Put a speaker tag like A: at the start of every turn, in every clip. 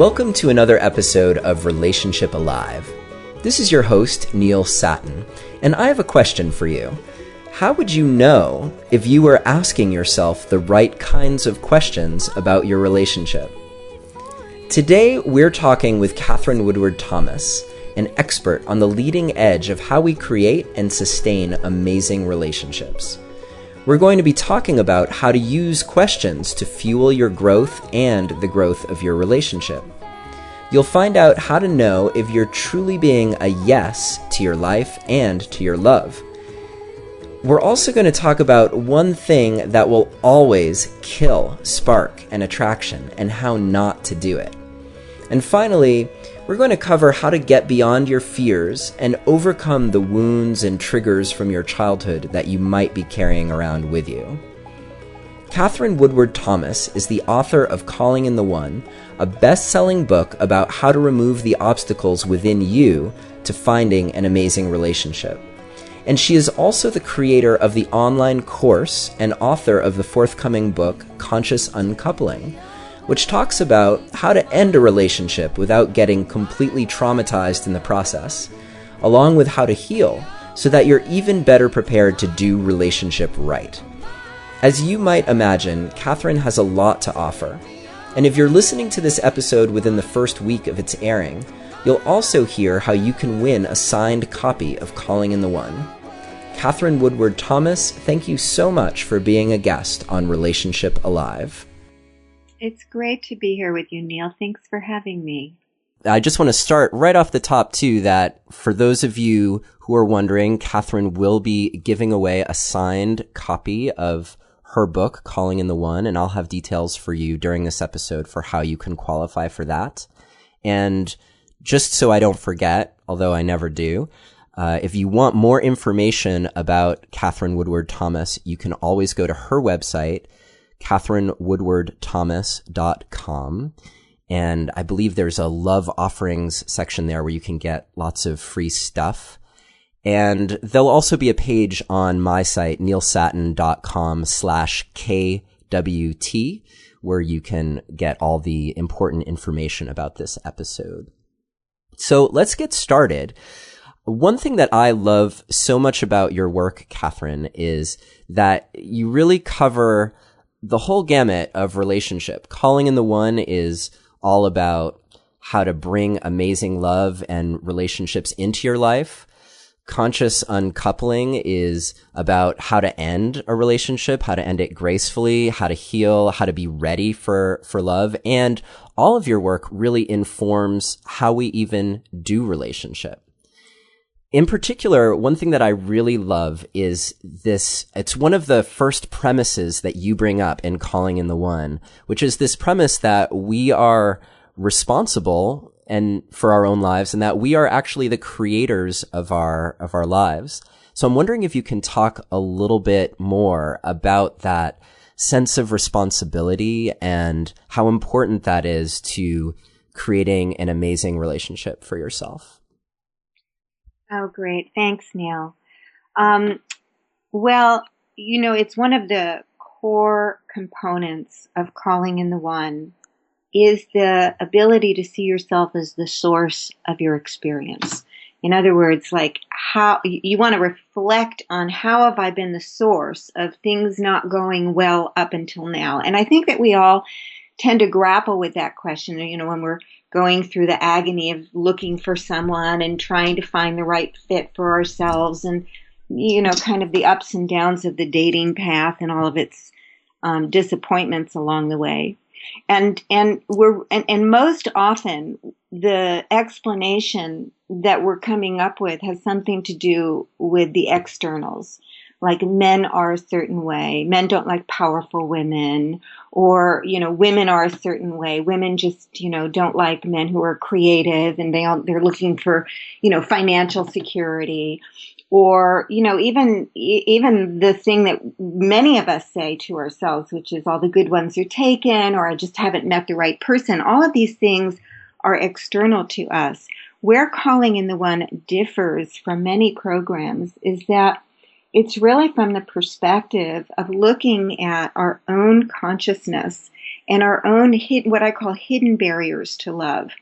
A: Welcome to another episode of Relationship Alive. This is your host, Neil Satin, and I have a question for you. How would you know if you were asking yourself the right kinds of questions about your relationship? Today, we're talking with Katherine Woodward Thomas, an expert on the leading edge of how we create and sustain amazing relationships. We're going to be talking about how to use questions to fuel your growth and the growth of your relationship. You'll find out how to know if you're truly being a yes to your life and to your love. We're also going to talk about one thing that will always kill spark and attraction and how not to do it. And finally, we're going to cover how to get beyond your fears and overcome the wounds and triggers from your childhood that you might be carrying around with you. Katherine Woodward Thomas is the author of Calling in the One, a best-selling book about how to remove the obstacles within you to finding an amazing relationship. And she is also the creator of the online course and author of the forthcoming book, Conscious Uncoupling, which talks about how to end a relationship without getting completely traumatized in the process, along with how to heal so that you're even better prepared to do relationship right. As you might imagine, Katherine has a lot to offer. And if you're listening to this episode within the first week of its airing, you'll also hear how you can win a signed copy of Calling in the One. Katherine Woodward Thomas, thank you so much for being a guest on Relationship Alive.
B: It's great to be here with you, Neil. Thanks for having me.
A: I just want to start right off the top, too, that for those of you who are wondering, Katherine will be giving away a signed copy of her book, Calling in the One, and I'll have details for you during this episode for how you can qualify for that. And just so I don't forget, although I never do, if you want more information about Katherine Woodward Thomas, you can always go to her website, KatherineWoodwardThomas.com. And I believe there's a love offerings section there where you can get lots of free stuff. And there'll also be a page on my site, neilsatin.com/KWT, where you can get all the important information about this episode. So let's get started. One thing that I love so much about your work, Katherine, is that you really cover the whole gamut of relationship. Calling in the One is all about how to bring amazing love and relationships into your life. Conscious Uncoupling is about how to end a relationship, how to end it gracefully, how to heal, how to be ready for love. And all of your work really informs how we even do relationship. In particular, one thing that I really love is this. It's one of the first premises that you bring up in Calling in the One, which is this premise that we are responsible and for our own lives, and that we are actually the creators of our lives. So I'm wondering if you can talk a little bit more about that sense of responsibility and how important that is to creating an amazing relationship for yourself.
B: Oh, great. Thanks, Neil. Well, it's one of the core components of Calling in the One is the ability to see yourself as the source of your experience. In other words, like how you want to reflect on how have I been the source of things not going well up until now. And I think that we all tend to grapple with that question, when we're going through the agony of looking for someone and trying to find the right fit for ourselves and, kind of the ups and downs of the dating path and all of its disappointments along the way. And most often the explanation that we're coming up with has something to do with the externals. Like men are a certain way, men don't like powerful women, or, women are a certain way. Women just, don't like men who are creative and they're looking for, financial security. Or, even the thing that many of us say to ourselves, which is all the good ones are taken, or I just haven't met the right person. All of these things are external to us. Where Calling in the One differs from many programs is that it's really from the perspective of looking at our own consciousness and our own what I call hidden barriers to love.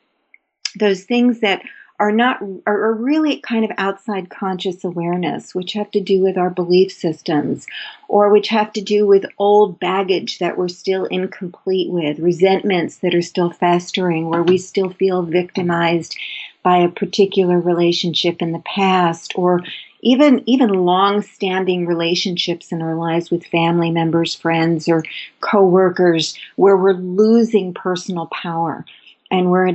B: Those things that are really kind of outside conscious awareness, which have to do with our belief systems, or which have to do with old baggage that we're still incomplete with, resentments that are still festering, where we still feel victimized by a particular relationship in the past, or even long-standing relationships in our lives with family members, friends, or coworkers, where we're losing personal power. And we're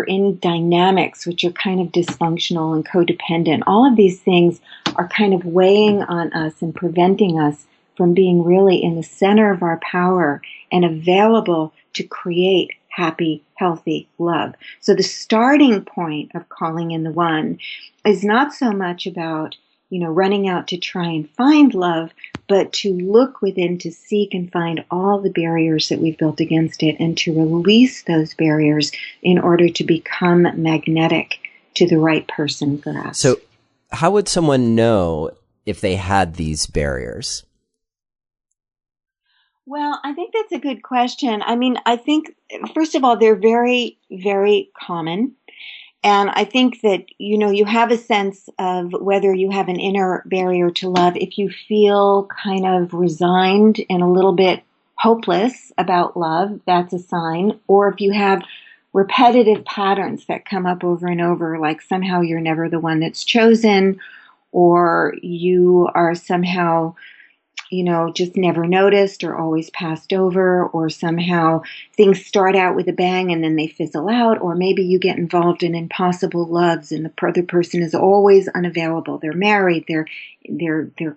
B: in dynamics which are kind of dysfunctional and codependent. All of these things are kind of weighing on us and preventing us from being really in the center of our power and available to create happy, healthy love. So the starting point of calling in the one is not so much about, running out to try and find love, but to look within to seek and find all the barriers that we've built against it and to release those barriers in order to become magnetic to the right person for us.
A: So how would someone know if they had these barriers?
B: Well, I think that's a good question. I mean, I think, first of all, they're very, very common. And I think that, you have a sense of whether you have an inner barrier to love if you feel kind of resigned and a little bit hopeless about love. That's a sign. Or if you have repetitive patterns that come up over and over, like somehow you're never the one that's chosen, or you are somehow just never noticed or always passed over, or somehow things start out with a bang and then they fizzle out, or maybe you get involved in impossible loves and the other person is always unavailable. They're married, they're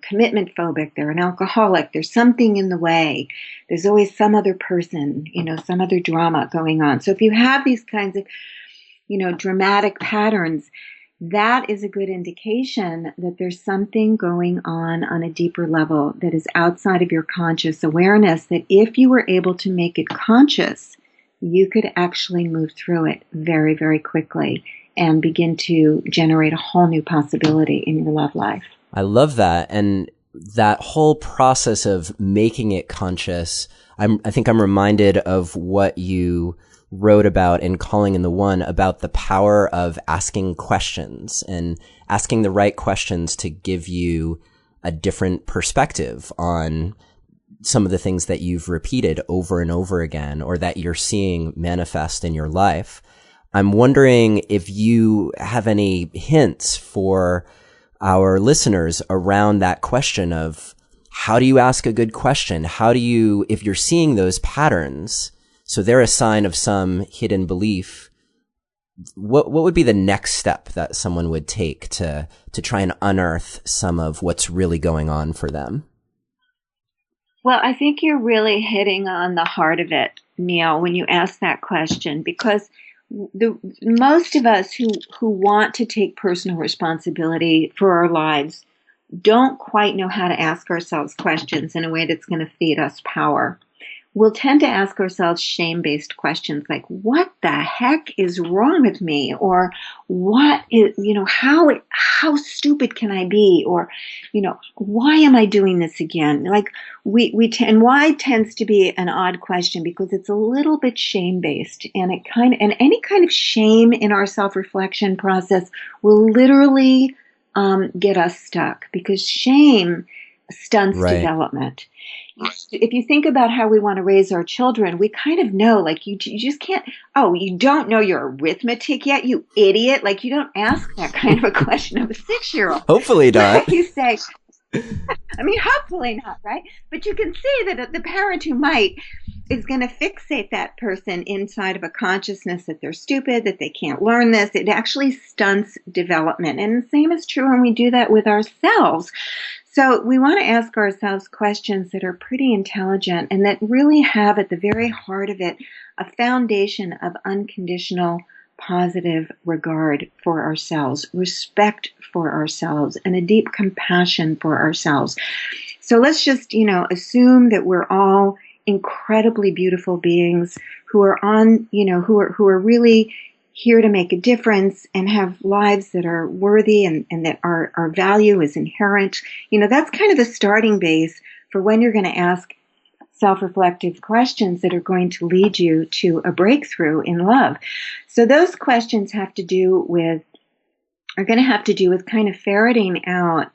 B: commitment phobic, they're an alcoholic, there's something in the way. There's always some other person, some other drama going on. So if you have these kinds of, dramatic patterns, that is a good indication that there's something going on a deeper level that is outside of your conscious awareness, that if you were able to make it conscious, you could actually move through it very, very quickly and begin to generate a whole new possibility in your love life.
A: I love that. And that whole process of making it conscious, I think I'm reminded of what you wrote about in Calling in the One, about the power of asking questions and asking the right questions to give you a different perspective on some of the things that you've repeated over and over again, or that you're seeing manifest in your life. I'm wondering if you have any hints for our listeners around that question of how do you ask a good question? How do you, if you're seeing those patterns, so they're a sign of some hidden belief, what would be the next step that someone would take to try and unearth some of what's really going on for them?
B: Well, I think you're really hitting on the heart of it, Neil, when you ask that question, because most of us who want to take personal responsibility for our lives don't quite know how to ask ourselves questions in a way that's going to feed us power. We'll tend to ask ourselves shame-based questions like, what the heck is wrong with me? Or what is, how stupid can I be? Or, why am I doing this again? Like and why tends to be an odd question because it's a little bit shame-based, and and any kind of shame in our self-reflection process will literally get us stuck, because shame stunts development. If you think about how we want to raise our children, we kind of know, like, you just can't, you don't know your arithmetic yet, you idiot. Like, you don't ask that kind of a question of a 6-year-old.
A: Hopefully not.
B: You say, hopefully not, right? But you can see that the parent who might is going to fixate that person inside of a consciousness that they're stupid, that they can't learn this. It actually stunts development. And the same is true when we do that with ourselves. So we want to ask ourselves questions that are pretty intelligent and that really have at the very heart of it a foundation of unconditional positive regard for ourselves, respect for ourselves, and a deep compassion for ourselves. So let's just, assume that we're all incredibly beautiful beings who are who are really here to make a difference and have lives that are worthy and that our value is inherent. That's kind of the starting base for when you're going to ask self-reflective questions that are going to lead you to a breakthrough in love. So those questions are going to have to do with kind of ferreting out,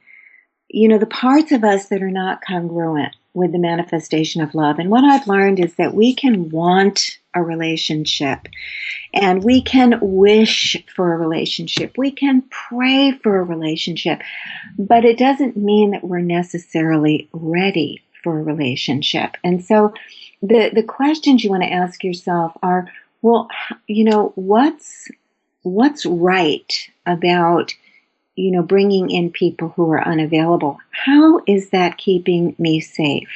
B: the parts of us that are not congruent with the manifestation of love. And what I've learned is that we can want a relationship, and we can wish for a relationship. We can pray for a relationship, but it doesn't mean that we're necessarily ready for a relationship. And so the questions you want to ask yourself are, well, what's right about bringing in people who are unavailable? How is that keeping me safe?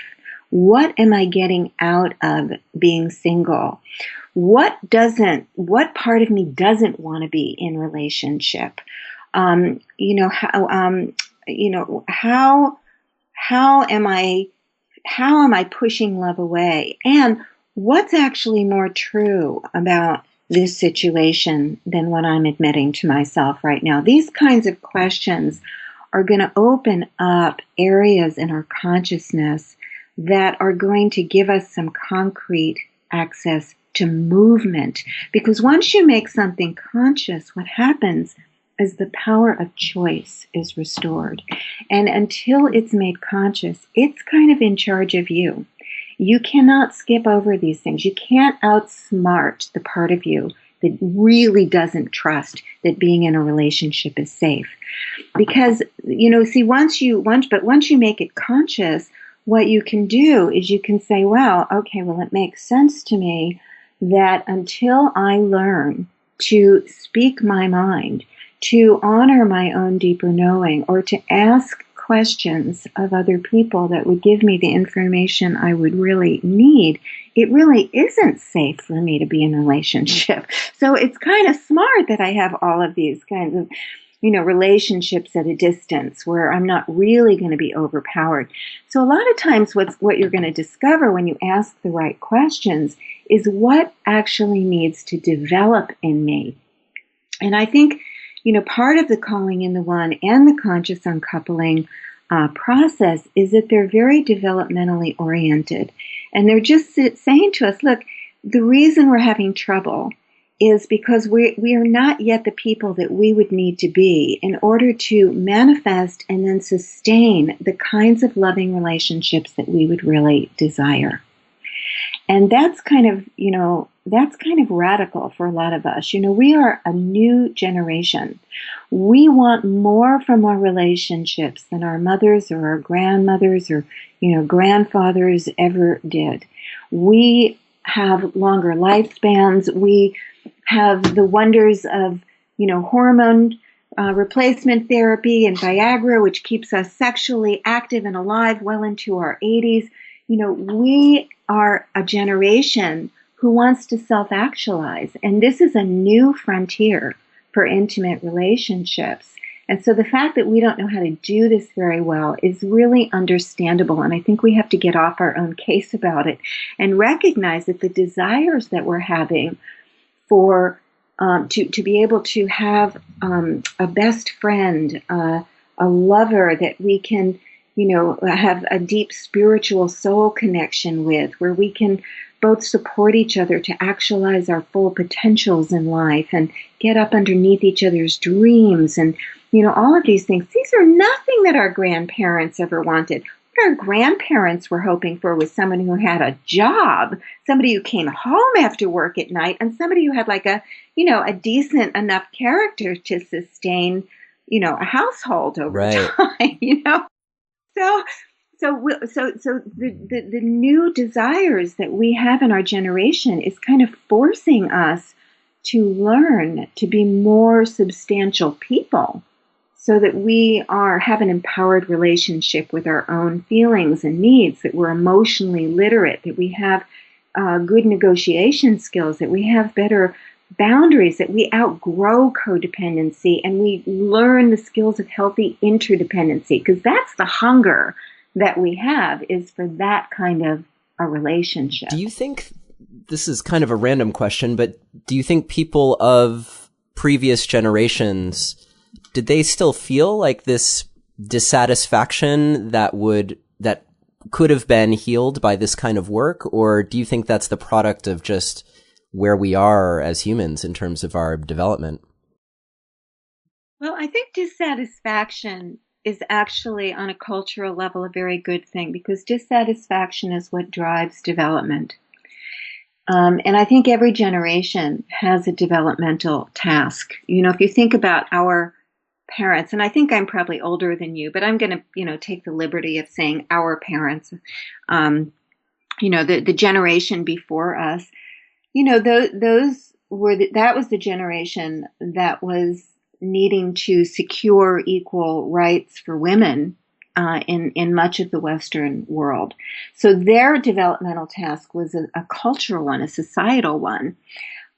B: What am I getting out of being single? What part of me doesn't want to be in relationship? How am I pushing love away? And what's actually more true about this situation than what I'm admitting to myself right now? These kinds of questions are going to open up areas in our consciousness that are going to give us some concrete access to movement. Because once you make something conscious, what happens is the power of choice is restored. And until it's made conscious, it's kind of in charge of you. You cannot skip over these things. You can't outsmart the part of you that really doesn't trust that being in a relationship is safe. Because, once you make it conscious, what you can do is you can say, it makes sense to me that until I learn to speak my mind, to honor my own deeper knowing, or to ask questions of other people that would give me the information I would really need, it really isn't safe for me to be in a relationship. So it's kind of smart that I have all of these kinds of, relationships at a distance where I'm not really going to be overpowered. So a lot of times what you're going to discover when you ask the right questions is what actually needs to develop in me. And I think, part of the calling in the one and the conscious uncoupling process is that they're very developmentally oriented. And they're just saying to us, look, the reason we're having trouble is because we are not yet the people that we would need to be in order to manifest and then sustain the kinds of loving relationships that we would really desire. And that's kind of radical for a lot of us. We are a new generation. We want more from our relationships than our mothers or our grandmothers or, grandfathers ever did. We have longer lifespans. We have the wonders of, hormone replacement therapy and Viagra, which keeps us sexually active and alive well into our 80s. We are a generation who wants to self-actualize. And this is a new frontier for intimate relationships. And so the fact that we don't know how to do this very well is really understandable. And I think we have to get off our own case about it and recognize that the desires that we're having for to be able to have a best friend, a lover that we can, have a deep spiritual soul connection with, where we can both support each other to actualize our full potentials in life and get up underneath each other's dreams and, all of these things. These are nothing that our grandparents ever wanted. What our grandparents were hoping for was someone who had a job, somebody who came home after work at night, and somebody who had like a decent enough character to sustain, a household over time, So the new desires that we have in our generation is kind of forcing us to learn to be more substantial people so that we have an empowered relationship with our own feelings and needs, that we're emotionally literate, that we have good negotiation skills, that we have better boundaries, that we outgrow codependency and we learn the skills of healthy interdependency, because that's the hunger that we have, is for that kind of a relationship.
A: Do you think, this is kind of a random question, but do you think people of previous generations, did they still feel like this dissatisfaction that could have been healed by this kind of work? Or do you think that's the product of just where we are as humans in terms of our development?
B: Well, I think dissatisfaction is actually on a cultural level a very good thing, because dissatisfaction is what drives development. And I think every generation has a developmental task. If you think about our parents, and I think I'm probably older than you, but I'm going to, take the liberty of saying our parents, the generation before us, that was the generation that was needing to secure equal rights for women in much of the Western world. So their developmental task was a cultural one, a societal one.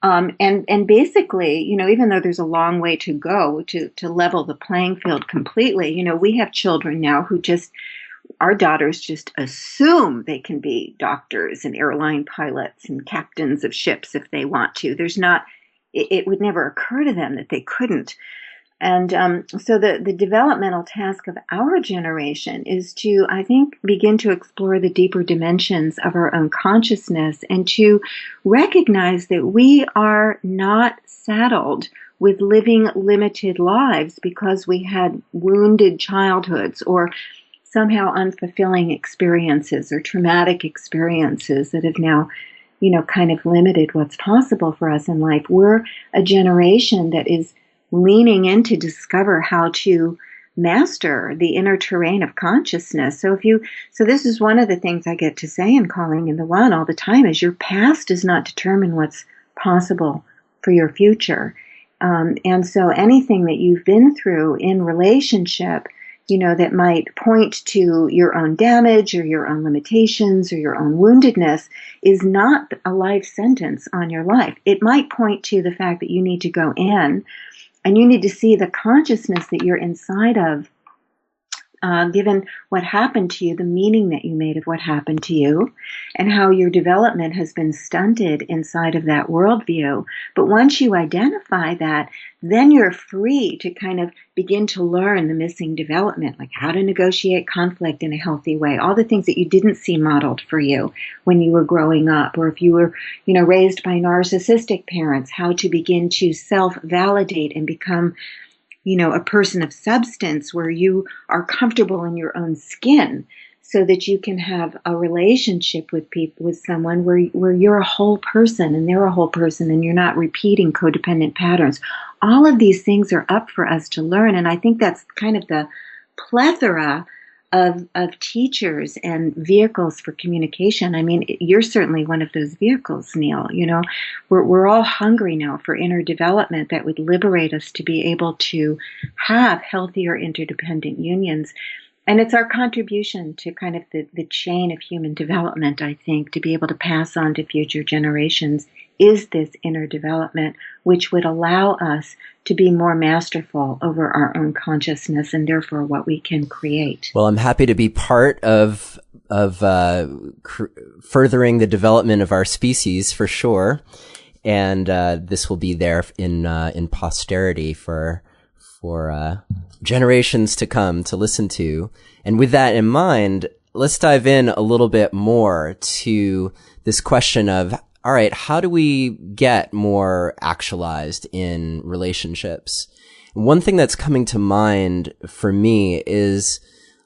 B: And basically, even though there's a long way to go to level the playing field completely, we have children now who our daughters just assume they can be doctors and airline pilots and captains of ships if they want to. It would never occur to them that they couldn't. And so the developmental task of our generation is to, I think, begin to explore the deeper dimensions of our own consciousness and to recognize that we are not saddled with living limited lives because we had wounded childhoods or somehow unfulfilling experiences or traumatic experiences that have now, kind of limited what's possible for us in life. We're a generation that is leaning in to discover how to master the inner terrain of consciousness. So this is one of the things I get to say in Calling in the One all the time is your past does not determine what's possible for your future. And so anything that you've been through in relationship, that might point to your own damage or your own limitations or your own woundedness is not a life sentence on your life. It might point to the fact that you need to go in and you need to see the consciousness that you're inside of, given what happened to you, the meaning that you made of what happened to you, and how your development has been stunted inside of that worldview. But once you identify that, then you're free to kind of begin to learn the missing development, like how to negotiate conflict in a healthy way, all the things that you didn't see modeled for you when you were growing up, or if you were, raised by narcissistic parents, how to begin to self-validate and become a person of substance where you are comfortable in your own skin so that you can have a relationship with someone where you're a whole person and they're a whole person and you're not repeating codependent patterns. All of these things are up for us to learn. And I think that's kind of the plethora of teachers and vehicles for communication. I mean, you're certainly one of those vehicles, Neil. We're all hungry now for inner development that would liberate us to be able to have healthier interdependent unions. And it's our contribution to kind of the chain of human development, I think, to be able to pass on to future generations is this inner development, which would allow us to be more masterful over our own consciousness and therefore what we can create.
A: Well, I'm happy to be part of furthering the development of our species for sure. And this will be there in posterity for generations to come to listen to. And with that in mind, let's dive in a little bit more to this question of, all right, how do we get more actualized in relationships? One thing that's coming to mind for me is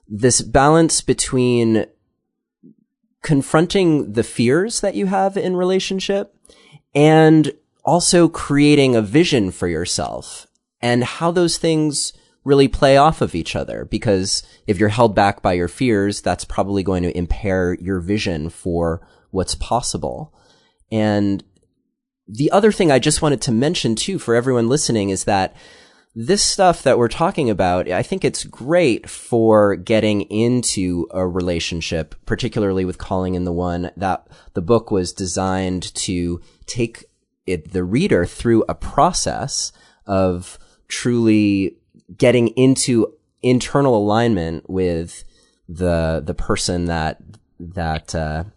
A: this balance between confronting the fears that you have in relationship and also creating a vision for yourself and how those things really play off of each other. Because if you're held back by your fears, that's probably going to impair your vision for what's possible. And the other thing I just wanted to mention too for everyone listening is that this stuff that we're talking about, I think it's great for getting into a relationship, particularly with Calling in the One. That the book was designed to take the reader through a process of truly getting into internal alignment with the person that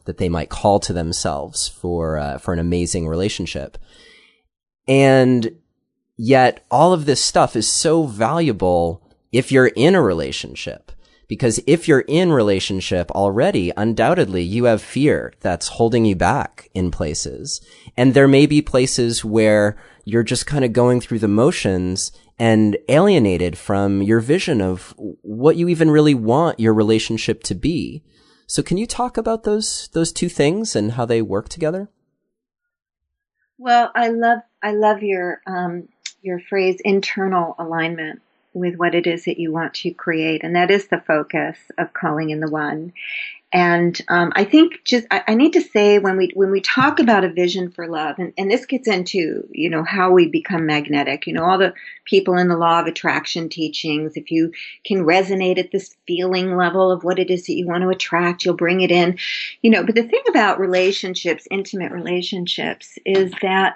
A: they might call to themselves for an amazing relationship. And yet all of this stuff is so valuable if you're in a relationship, Because if you're in relationship already, undoubtedly you have fear that's holding you back in places. And there may be places where you're just kind of going through the motions and alienated from your vision of what you even really want your relationship to be. So can you talk about those two things and how they work together?
B: Well, I love your phrase internal alignment with what it is that you want to create, and that is the focus of calling in the one. And I think I need to say when we talk about a vision for love, and this gets into, how we become magnetic, all the people in the law of attraction teachings, if you can resonate at this feeling level of what it is that you want to attract, you'll bring it in, but the thing about relationships, intimate relationships, is that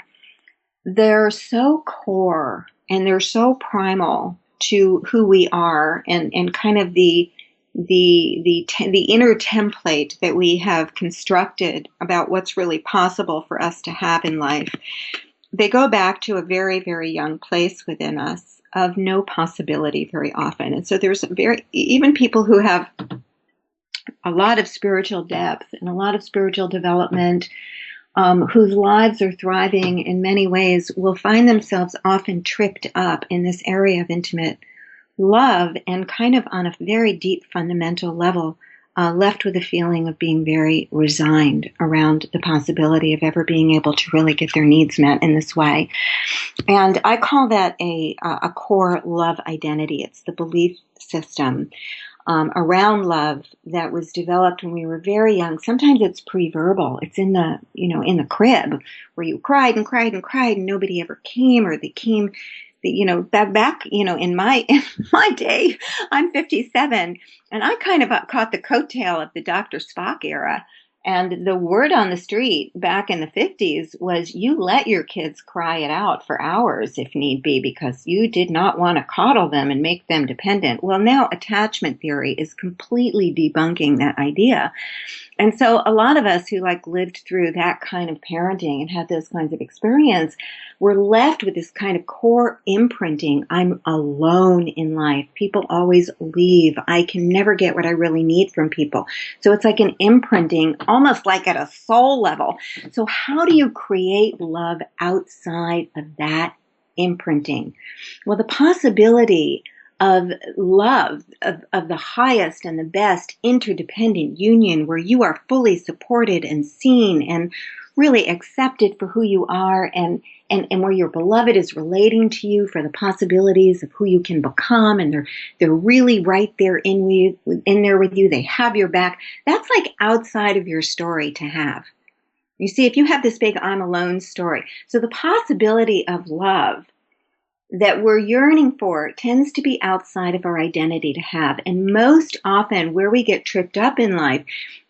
B: they're so core and they're so primal to who we are and kind of the inner template that we have constructed about what's really possible for us to have in life. They go back to a very, very young place within us of no possibility very often. And so there's even people who have a lot of spiritual depth and a lot of spiritual development, whose lives are thriving in many ways, will find themselves often tripped up in this area of intimate love and kind of on a very deep fundamental level, left with a feeling of being very resigned around the possibility of ever being able to really get their needs met in this way. And I call that a core love identity. It's the belief system around love that was developed when we were very young. Sometimes it's pre-verbal. It's in the crib where you cried and cried and cried and nobody ever came, or they came. Back in my day, I'm 57, and I kind of caught the coattail of the Dr. Spock era. And the word on the street back in the 50s was you let your kids cry it out for hours if need be, because you did not want to coddle them and make them dependent. Well, now attachment theory is completely debunking that idea. And so a lot of us who lived through that kind of parenting and had those kinds of experience were left with this kind of core imprinting. I'm alone in life. People always leave. I can never get what I really need from people. So it's like an imprinting, almost like at a soul level. So how do you create love outside of that imprinting? Well, the possibility of love, of the highest and the best interdependent union where you are fully supported and seen and really accepted for who you are, and where your beloved is relating to you for the possibilities of who you can become, and they're really right there in there with you. They have your back. That's outside of your story to have. You see, if you have this big I'm alone story, so the possibility of love that we're yearning for tends to be outside of our identity to have. And most often where we get tripped up in life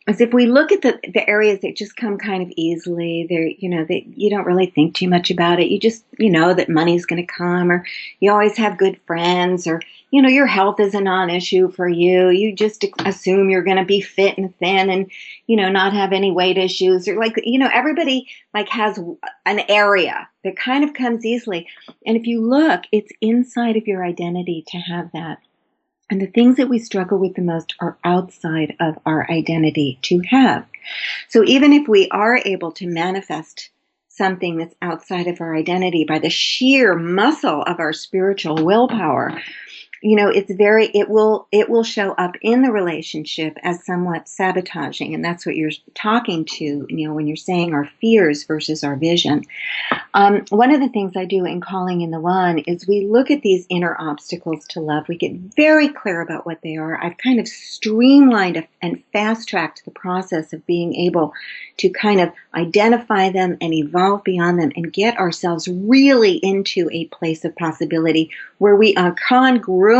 B: is if we look at the areas that just come kind of easily, you don't really think too much about it. You just, that money's going to come, or you always have good friends, or, your health is a non-issue for you. You just assume you're going to be fit and thin and, not have any weight issues, or everybody has an area that kind of comes easily. And if you look, it's inside of your identity to have that. And the things that we struggle with the most are outside of our identity to have. So even if we are able to manifest something that's outside of our identity by the sheer muscle of our spiritual willpower, it will show up in the relationship as somewhat sabotaging. And that's what you're talking to, when you're saying our fears versus our vision. One of the things I do in Calling in the One is we look at these inner obstacles to love. We get very clear about what they are. I've kind of streamlined and fast-tracked the process of being able to kind of identify them and evolve beyond them and get ourselves really into a place of possibility where we are congruent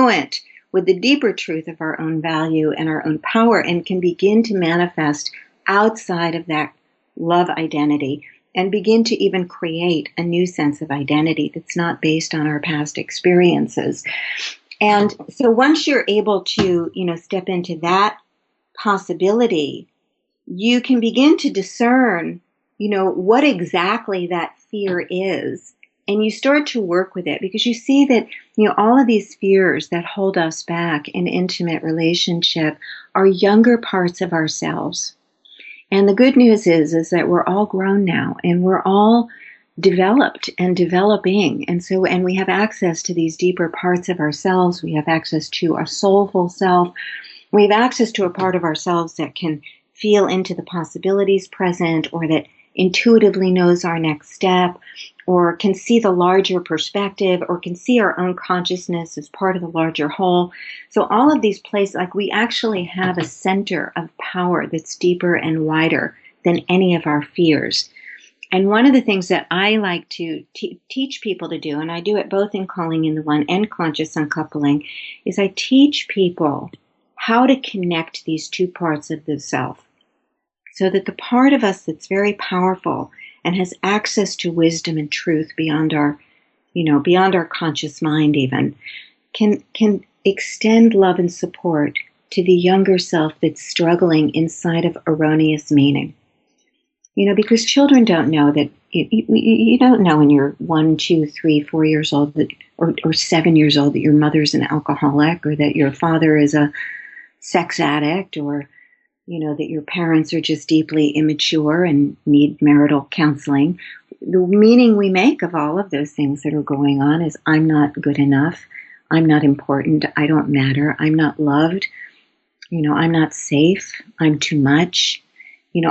B: with the deeper truth of our own value and our own power, and can begin to manifest outside of that love identity and begin to even create a new sense of identity that's not based on our past experiences. And so once you're able to, step into that possibility, you can begin to discern, what exactly that fear is And you start to work with it because you see that, all of these fears that hold us back in intimate relationship are younger parts of ourselves. And the good news is that we're all grown now and we're all developed and developing. And we have access to these deeper parts of ourselves. We have access to a soulful self. We have access to a part of ourselves that can feel into the possibilities present, or that intuitively knows our next step, or can see the larger perspective, or can see our own consciousness as part of the larger whole. So all of these places, like, we actually have a center of power that's deeper and wider than any of our fears. And one of the things that I like to teach people to do, and I do it both in Calling in the One and Conscious Uncoupling, is I teach people how to connect these two parts of the self, so that the part of us that's very powerful and has access to wisdom and truth beyond our conscious mind even, can extend love and support to the younger self that's struggling inside of erroneous meaning. Because children don't know that, you don't know when you're 1, 2, 3, 4 years old or 7 years old that your mother's an alcoholic, or that your father is a sex addict, or that your parents are just deeply immature and need marital counseling. The meaning we make of all of those things that are going on is, I'm not good enough, I'm not important, I don't matter, I'm not loved, I'm not safe, I'm too much.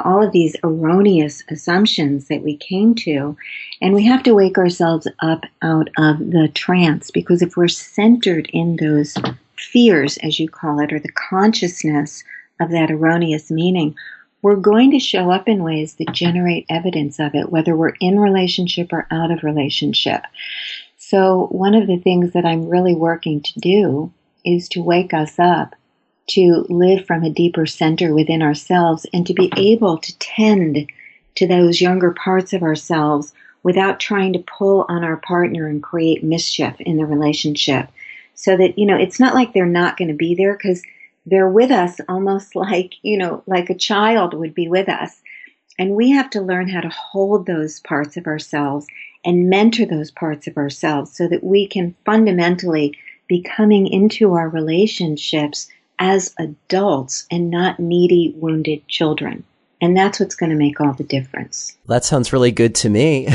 B: All of these erroneous assumptions that we came to. And we have to wake ourselves up out of the trance, because if we're centered in those fears, as you call it, or the consciousness of that erroneous meaning, we're going to show up in ways that generate evidence of it, whether we're in relationship or out of relationship. So one of the things that I'm really working to do is to wake us up to live from a deeper center within ourselves, and to be able to tend to those younger parts of ourselves without trying to pull on our partner and create mischief in the relationship. So that, it's not like they're not going to be there, because they're with us almost like, like a child would be with us. And we have to learn how to hold those parts of ourselves and mentor those parts of ourselves, so that we can fundamentally be coming into our relationships as adults and not needy, wounded children. And that's what's going to make all the difference.
A: That sounds really good to me.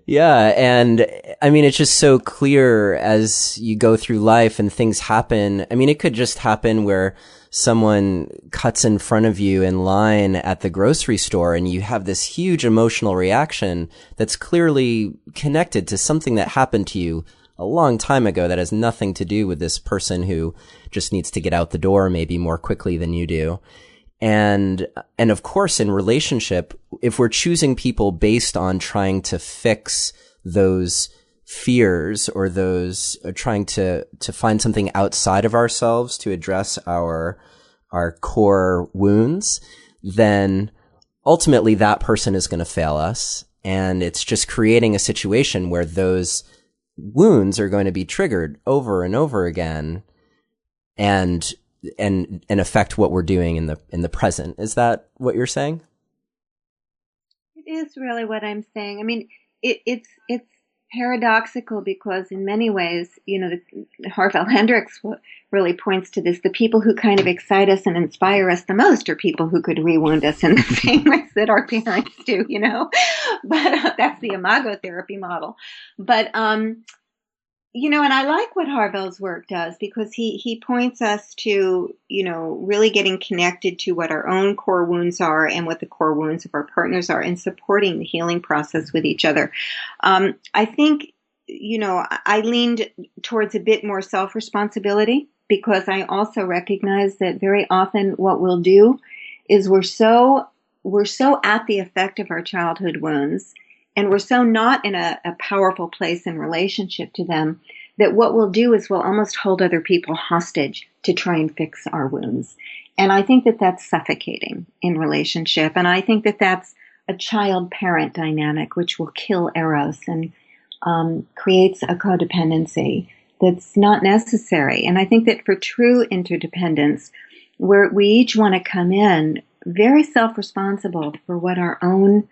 A: Yeah. And I mean, it's just so clear as you go through life and things happen. I mean, it could just happen where someone cuts in front of you in line at the grocery store and you have this huge emotional reaction that's clearly connected to something that happened to you a long time ago that has nothing to do with this person who just needs to get out the door maybe more quickly than you do. And of course, in relationship, if we're choosing people based on trying to fix those fears, or those trying to find something outside of ourselves to address our core wounds, then ultimately that person is going to fail us. And it's just creating a situation where those wounds are going to be triggered over and over again, and affect what we're doing in the present. Is that what you're saying?
B: It is really what I'm saying. I mean, it's paradoxical, because in many ways, Harville Hendricks really points to this. The people who kind of excite us and inspire us the most are people who could rewound us in the same ways that our parents do, But that's the imago therapy model. But and I like what Harville's work does, because he points us to, really getting connected to what our own core wounds are and what the core wounds of our partners are, and supporting the healing process with each other. I think, I leaned towards a bit more self-responsibility, because I also recognize that very often what we'll do is we're so at the effect of our childhood wounds, and we're so not in a powerful place in relationship to them, that what we'll do is we'll almost hold other people hostage to try and fix our wounds. And I think that that's suffocating in relationship. And I think that that's a child-parent dynamic, which will kill eros and creates a codependency that's not necessary. And I think that for true interdependence, where we each want to come in very self-responsible for what our own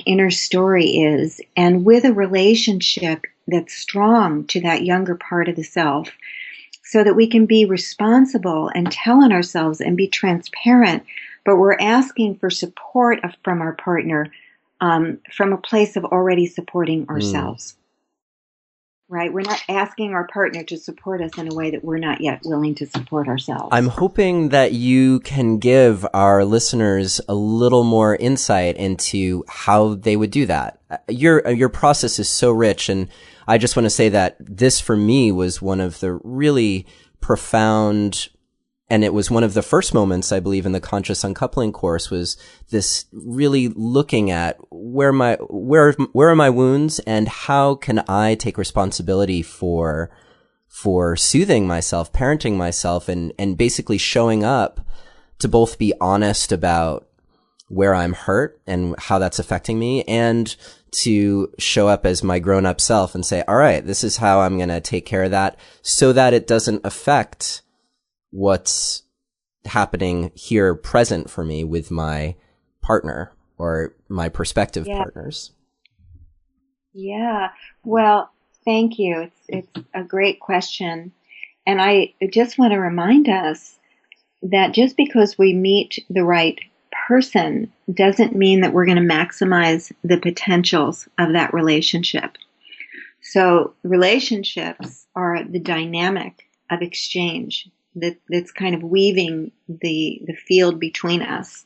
B: inner story is, and with a relationship that's strong to that younger part of the self, so that we can be responsible and tell on ourselves and be transparent, but we're asking for support from our partner from a place of already supporting ourselves. Right? We're not asking our partner to support us in a way that we're not yet willing to support ourselves.
A: I'm hoping that you can give our listeners a little more insight into how they would do that. Your process is so rich, and I just want to say that this for me was one of the really profound, and it was one of the first moments, I believe, in the Conscious Uncoupling course, was this really looking at where are my wounds, and how can I take responsibility for soothing myself, parenting myself, and basically showing up to both be honest about where I'm hurt and how that's affecting me, and to show up as my grown-up self and say, all right, this is how I'm going to take care of that, so that it doesn't affect what's happening here present for me with my partner or my prospective partners.
B: Yeah. Well, thank you. It's a great question. And I just want to remind us that just because we meet the right person doesn't mean that we're going to maximize the potentials of that relationship. So relationships are the dynamic of exchange that's kind of weaving the field between us.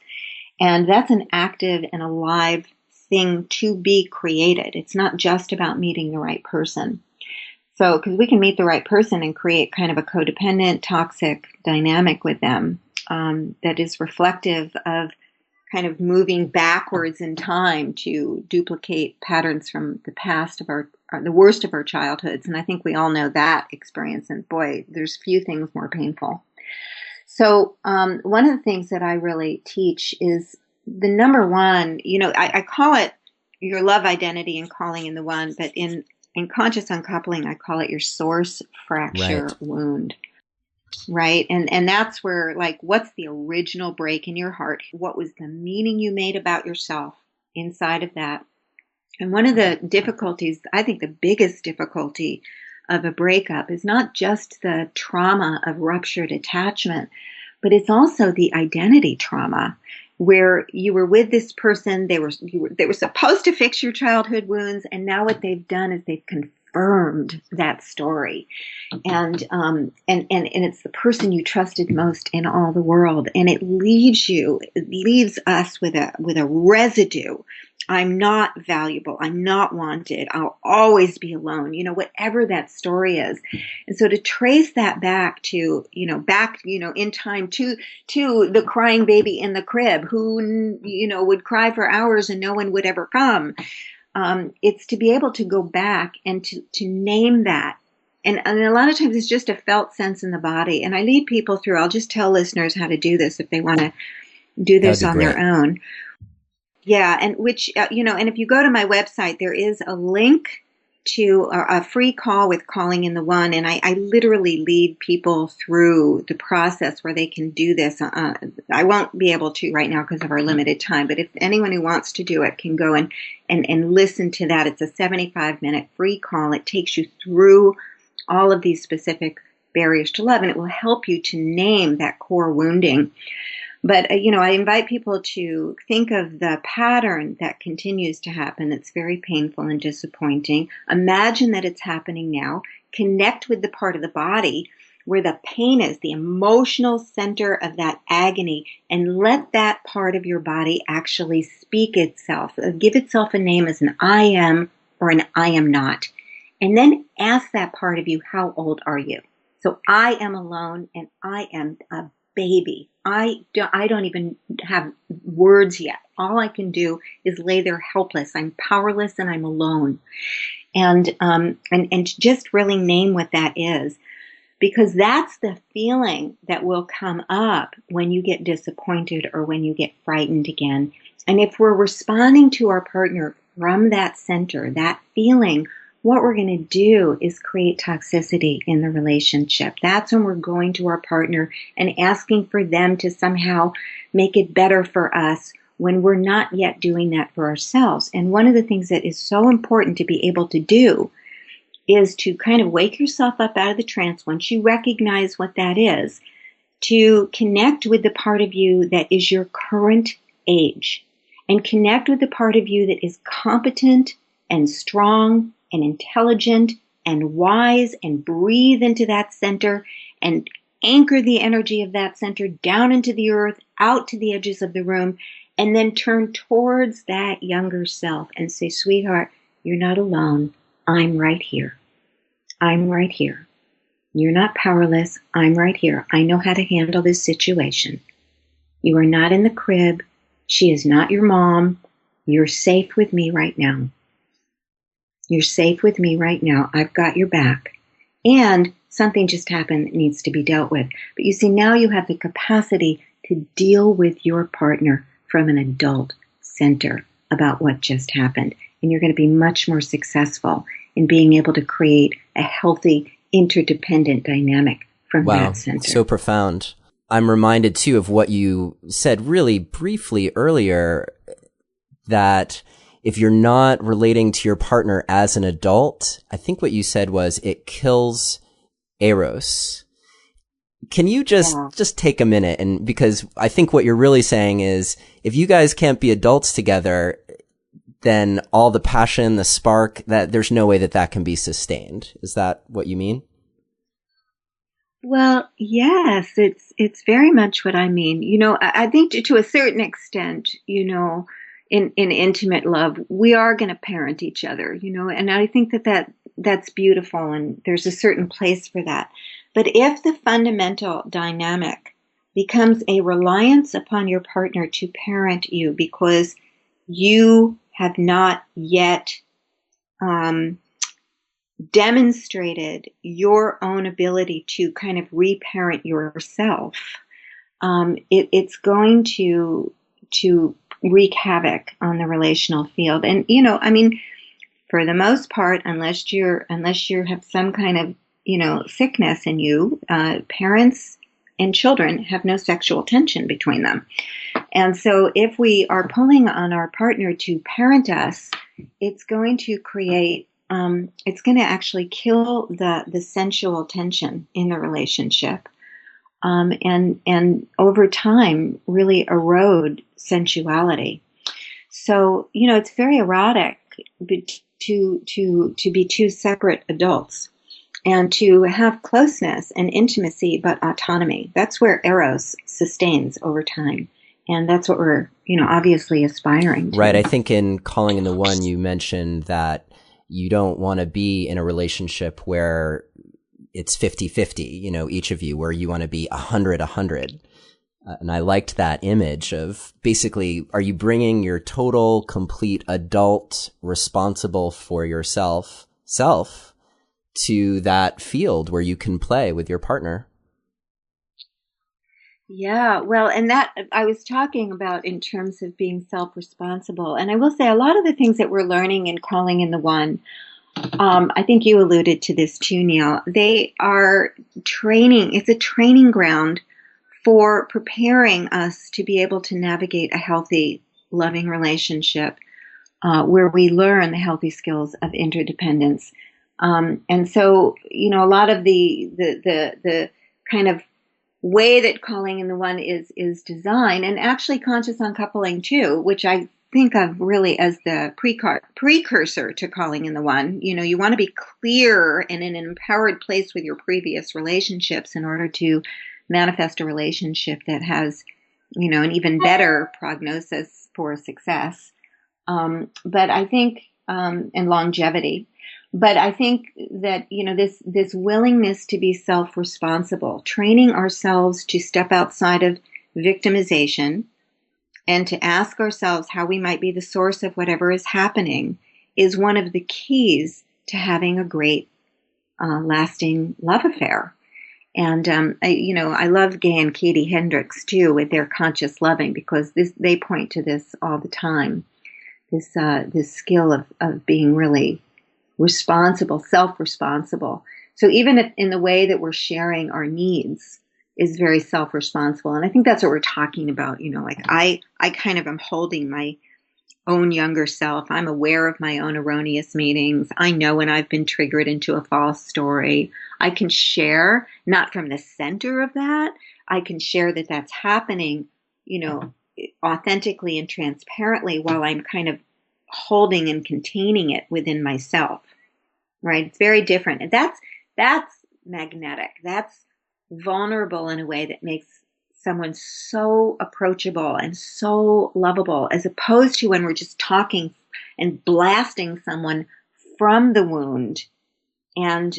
B: And that's an active and alive thing to be created. It's not just about meeting the right person. So, because we can meet the right person and create kind of a codependent, toxic dynamic with them that is reflective of kind of moving backwards in time to duplicate patterns from the past of the worst of our childhoods. And I think we all know that experience. And boy, there's few things more painful. So one of the things that I really teach is the number one, I call it your love identity and calling in the one, but in conscious uncoupling, I call it your source fracture wound. Right. And that's where, what's the original break in your heart? What was the meaning you made about yourself inside of that? And one of the difficulties, I think the biggest difficulty of a breakup is not just the trauma of ruptured attachment, but it's also the identity trauma, where you were with this person, they were supposed to fix your childhood wounds, and now what they've done is they've confirmed that story, and it's the person you trusted most in all the world, and it leaves us with a residue. I'm not valuable. I'm not wanted. I'll always be alone. Whatever that story is. And so to trace that back to, in time to the crying baby in the crib who, would cry for hours and no one would ever come. It's to be able to go back and to name that. And a lot of times it's just a felt sense in the body. And I lead people through, I'll just tell listeners how to do this if they want to do this on their own. Yeah, and and if you go to my website, there is a link to a free call with Calling in the One, and I literally lead people through the process where they can do this. I won't be able to right now because of our limited time, but if anyone who wants to do it can go and listen to that. It's a 75-minute free call. It takes you through all of these specific barriers to love, and it will help you to name that core wounding. But, I invite people to think of the pattern that continues to happen that's very painful and disappointing. Imagine that it's happening now. Connect with the part of the body where the pain is, the emotional center of that agony, and let that part of your body actually speak itself. Give itself a name as an I am or an I am not. And then ask that part of you, how old are you? So I am alone and I am a baby. I don't even have words yet. All I can do is lay there helpless. I'm powerless and I'm alone. And just really name what that is, because that's the feeling that will come up when you get disappointed or when you get frightened again. And if we're responding to our partner from that center, that feeling, what we're going to do is create toxicity in the relationship. That's when we're going to our partner and asking for them to somehow make it better for us, when we're not yet doing that for ourselves. And one of the things that is so important to be able to do is to kind of wake yourself up out of the trance once you recognize what that is, to connect with the part of you that is your current age, and connect with the part of you that is competent and strong and intelligent and wise, and breathe into that center and anchor the energy of that center down into the earth, out to the edges of the room, and then turn towards that younger self and say, sweetheart, you're not alone. I'm right here. I'm right here. You're not powerless. I'm right here. I know how to handle this situation. You are not in the crib. She is not your mom. You're safe with me right now. You're safe with me right now. I've got your back. And something just happened that needs to be dealt with. But you see, now you have the capacity to deal with your partner from an adult center about what just happened. And you're going to be much more successful in being able to create a healthy, interdependent dynamic from that center.
A: Wow, so profound. I'm reminded, too, of what you said really briefly earlier, that if you're not relating to your partner as an adult, I think what you said was it kills Eros. Can you just take a minute? And because I think what you're really saying is, if you guys can't be adults together, then all the passion, the spark, that there's no way that that can be sustained. Is that what you mean?
B: Well, yes, it's very much what I mean. You know, I think to a certain extent, you know, in intimate love, we are going to parent each other, you know, and I think that's beautiful, and there's a certain place for that. But if the fundamental dynamic becomes a reliance upon your partner to parent you because you have not yet demonstrated your own ability to kind of reparent yourself, it's going to wreak havoc on the relational field. And, you know, I mean, for the most part, unless you have some kind of, you know, sickness in you, parents and children have no sexual tension between them. And so if we are pulling on our partner to parent us, it's going to create, it's going to actually kill the sensual tension in the relationship. And over time really erode sensuality. So, you know, it's very erotic to be two separate adults and to have closeness and intimacy, but autonomy. That's where Eros sustains over time. And that's what we're, you know, obviously aspiring to.
A: Right. I think in Calling in the One, you mentioned that you don't want to be in a relationship where it's 50-50, you know, each of you, where you want to be 100-100. And I liked that image of basically, are you bringing your total, complete adult, responsible for yourself, self to that field where you can play with your partner?
B: Yeah, well, and that I was talking about in terms of being self-responsible. And I will say a lot of the things that we're learning in Calling in the One, I think you alluded to this too, Neil. They are training. It's a training ground for preparing us to be able to navigate a healthy, loving relationship where we learn the healthy skills of interdependence. And so, you know, a lot of the kind of way that Calling in the One is designed, and actually conscious uncoupling too, which I think of really as the precursor to Calling in the One. You know, you want to be clear and in an empowered place with your previous relationships in order to manifest a relationship that has, you know, an even better prognosis for success. But I think, and longevity. But I think that, you know, this willingness to be self-responsible, training ourselves to step outside of victimization and to ask ourselves how we might be the source of whatever is happening, is one of the keys to having a great, lasting love affair. And, I love Gay and Katie Hendricks too with their conscious loving, because they point to this all the time. This skill of being really responsible, self-responsible. So even if in the way that we're sharing our needs, is very self-responsible. And I think that's what we're talking about. Like I kind of am holding my own younger self. I'm aware of my own erroneous meanings. I know when I've been triggered into a false story. I can share, not from the center of that. I can share that that's happening, authentically and transparently, while I'm kind of holding and containing it within myself. Right? It's very different. And that's magnetic. That's vulnerable in a way that makes someone so approachable and so lovable, as opposed to when we're just talking and blasting someone from the wound. And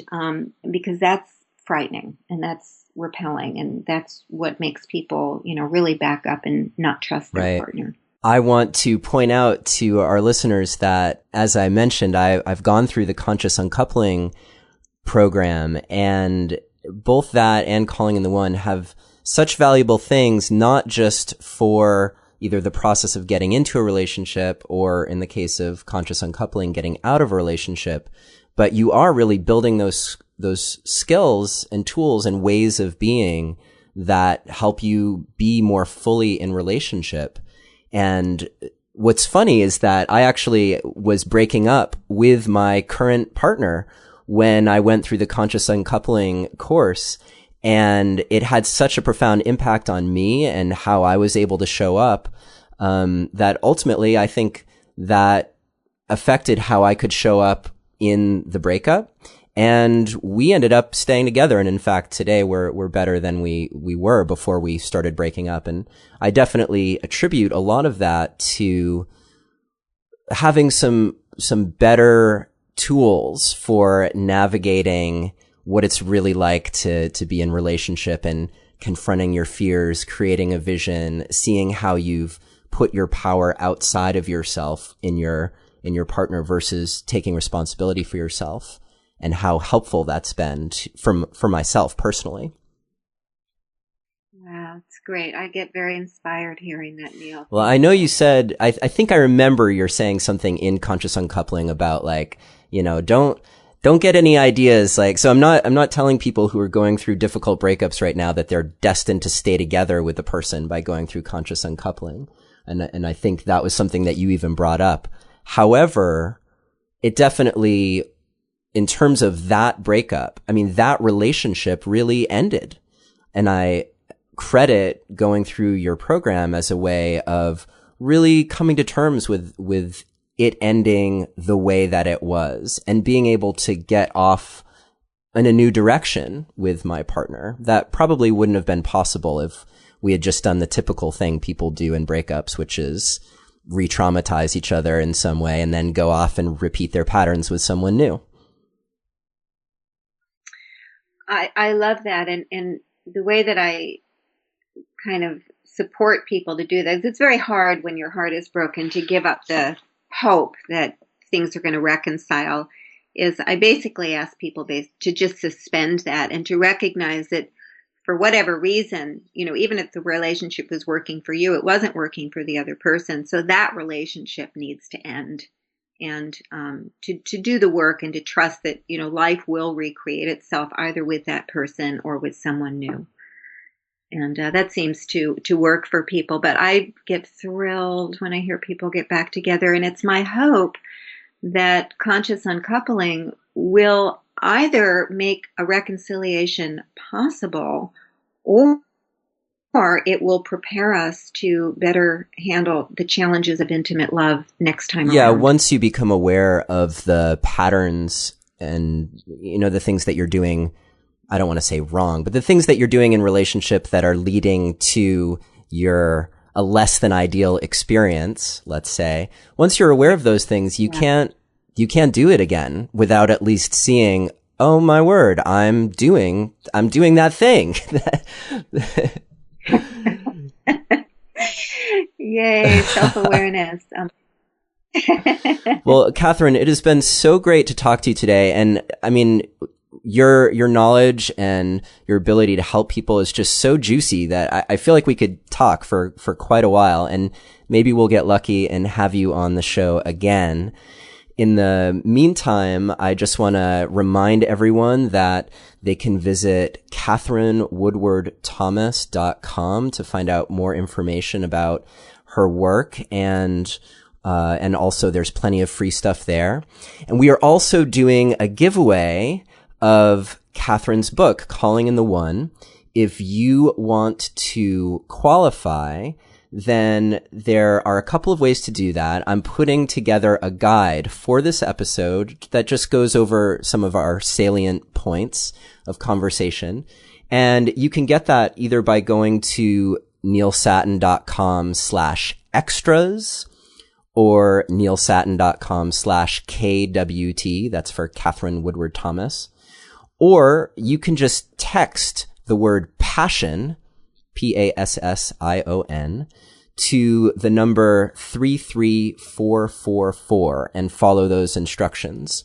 B: because that's frightening and that's repelling, and that's what makes people, really back up and not trust their partner.
A: I want to point out to our listeners that, as I mentioned, I've gone through the Conscious Uncoupling program, and both that and Calling in the One have such valuable things, not just for either the process of getting into a relationship, or in the case of Conscious Uncoupling, getting out of a relationship, but you are really building those skills and tools and ways of being that help you be more fully in relationship. And what's funny is that I actually was breaking up with my current partner when I went through the Conscious Uncoupling course, and it had such a profound impact on me and how I was able to show up, that ultimately I think that affected how I could show up in the breakup. And we ended up staying together. And in fact, today we're better than we were before we started breaking up. And I definitely attribute a lot of that to having some better tools for navigating what it's really like to be in relationship, and confronting your fears, creating a vision, seeing how you've put your power outside of yourself in your partner versus taking responsibility for yourself, and how helpful that's been for myself personally.
B: Wow, it's great. I get very inspired hearing that, Neil.
A: Well, I know you said, I think I remember you're saying something in Conscious Uncoupling about don't get any ideas. So I'm not telling people who are going through difficult breakups right now that they're destined to stay together with the person by going through Conscious Uncoupling. And I think that was something that you even brought up. However, it definitely, in terms of that breakup, that relationship really ended. And I credit going through your program as a way of really coming to terms with it ending the way that it was, and being able to get off in a new direction with my partner. That probably wouldn't have been possible if we had just done the typical thing people do in breakups, which is re-traumatize each other in some way and then go off and repeat their patterns with someone new.
B: I love that. And the way that I kind of support people to do that, it's very hard when your heart is broken to give up the hope that things are going to reconcile, is I basically ask people to just suspend that and to recognize that for whatever reason, even if the relationship was working for you, it wasn't working for the other person. So that relationship needs to end. And to do the work and to trust that, life will recreate itself either with that person or with someone new. And that seems to work for people. But I get thrilled when I hear people get back together. And it's my hope that Conscious Uncoupling will either make a reconciliation possible, or it will prepare us to better handle the challenges of intimate love next time around.
A: Yeah, once you become aware of the patterns and, the things that you're doing, I don't want to say wrong, but the things that you're doing in relationship that are leading to a less than ideal experience, let's say, once you're aware of those things, you can't do it again without at least seeing, oh my word, I'm doing that thing.
B: Yay, self-awareness.
A: Well, Katherine, it has been so great to talk to you today. And your knowledge and your ability to help people is just so juicy that I feel like we could talk for quite a while, and maybe we'll get lucky and have you on the show again. In the meantime, I just want to remind everyone that they can visit KatherineWoodwardThomas.com to find out more information about her work, and also there's plenty of free stuff there. And we are also doing a giveaway of Katherine's book, Calling in the One. If you want to qualify, then there are a couple of ways to do that. I'm putting together a guide for this episode that just goes over some of our salient points of conversation. And you can get that either by going to neilsattin.com/extras or neilsattin.com/KWT. That's for Katherine Woodward Thomas. Or you can just text the word passion, PASSION, to the number 33444 and follow those instructions.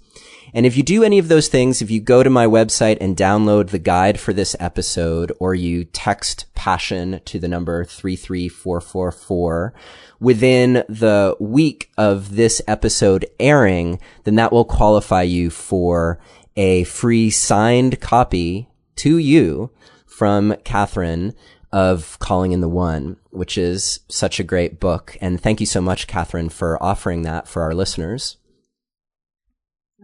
A: And if you do any of those things, if you go to my website and download the guide for this episode, or you text passion to the number 33444 within the week of this episode airing, then that will qualify you for a free signed copy to you from Katherine of Calling in the One, which is such a great book. And thank you so much, Katherine, for offering that for our listeners.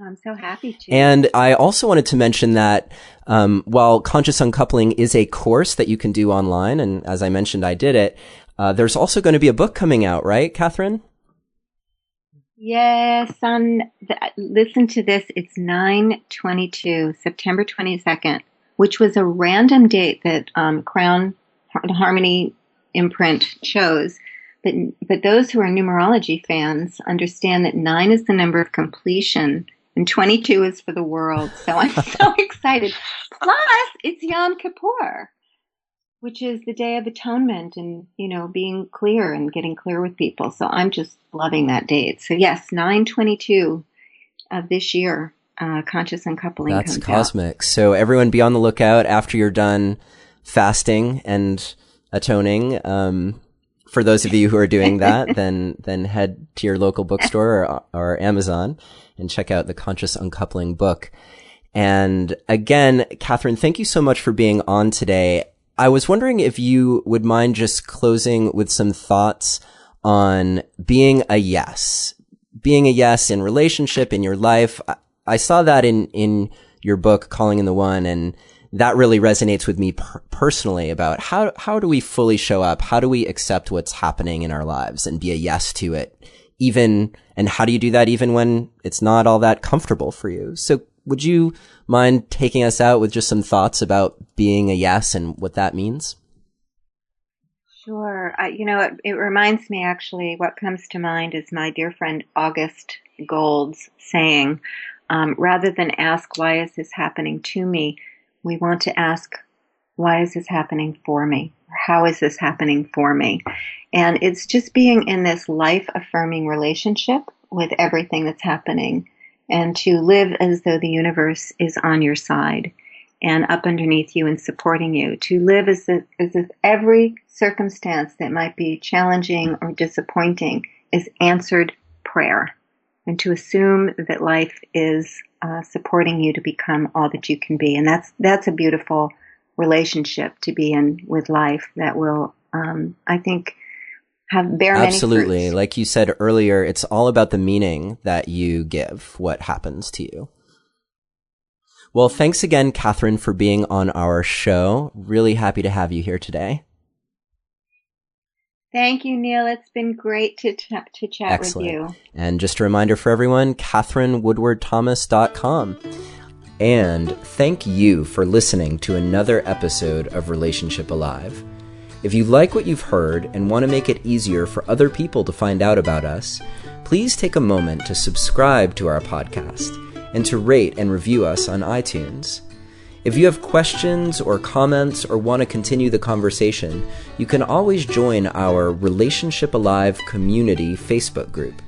B: I'm so happy to.
A: And I also wanted to mention that while Conscious Uncoupling is a course that you can do online, and as I mentioned, I did it, there's also going to be a book coming out, right, Katherine?
B: Yes, listen to this. It's 9/22, September 22nd, which was a random date that Crown Harmony imprint chose. But those who are numerology fans understand that 9 is the number of completion and 22 is for the world. So I'm so excited. Plus, it's Yom Kippur, which is the Day of Atonement and, being clear and getting clear with people. So I'm just loving that date. So yes, 9/22 of this year, Conscious Uncoupling
A: That's
B: comes
A: cosmic.
B: out.
A: So everyone be on the lookout after you're done fasting and atoning. For those of you who are doing that, then head to your local bookstore or Amazon and check out the Conscious Uncoupling book. And again, Katherine, thank you so much for being on today. I was wondering if you would mind just closing with some thoughts on being a yes in relationship, in your life. I saw that in your book, Calling in the One, and that really resonates with me personally about how do we fully show up? How do we accept what's happening in our lives and be a yes to it? And how do you do that even when it's not all that comfortable for you? So would you mind taking us out with just some thoughts about being a yes and what that means?
B: Sure. It reminds me, actually, what comes to mind is my dear friend August Gold's saying, rather than ask, why is this happening to me? We want to ask, why is this happening for me? How is this happening for me? And it's just being in this life-affirming relationship with everything that's happening, and to live as though the universe is on your side and up underneath you and supporting you. To live as if every circumstance that might be challenging or disappointing is answered prayer, and to assume that life is supporting you to become all that you can be. And that's a beautiful relationship to be in with life that will, I think, bear many
A: Absolutely.
B: fruits.
A: Like you said earlier, it's all about the meaning that you give what happens to you. Well, thanks again, Katherine, for being on our show. Really happy to have you here today.
B: Thank you, Neil. It's been great to chat
A: Excellent.
B: with you.
A: And just a reminder for everyone, KatherineWoodwardThomas.com. And thank you for listening to another episode of Relationship Alive. If you like what you've heard and want to make it easier for other people to find out about us, please take a moment to subscribe to our podcast and to rate and review us on iTunes. If you have questions or comments or want to continue the conversation, you can always join our Relationship Alive community Facebook group.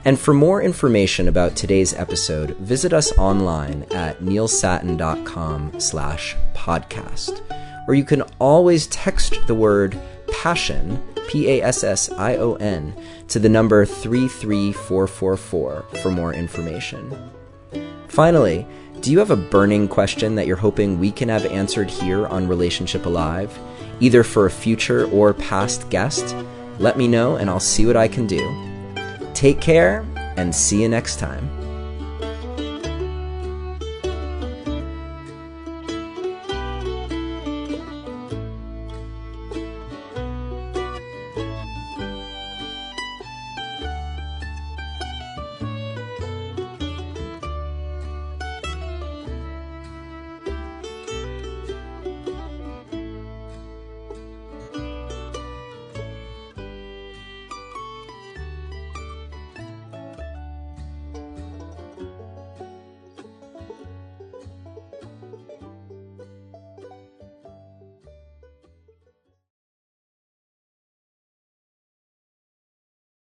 A: And for more information about today's episode, visit us online at neilsattin.com/podcast, where you can always text the word passion PASSION, to the number 33444 for more information. Finally, do you have a burning question that you're hoping we can have answered here on Relationship Alive, either for a future or past guest? Let me know and I'll see what I can do. Take care and see you next time.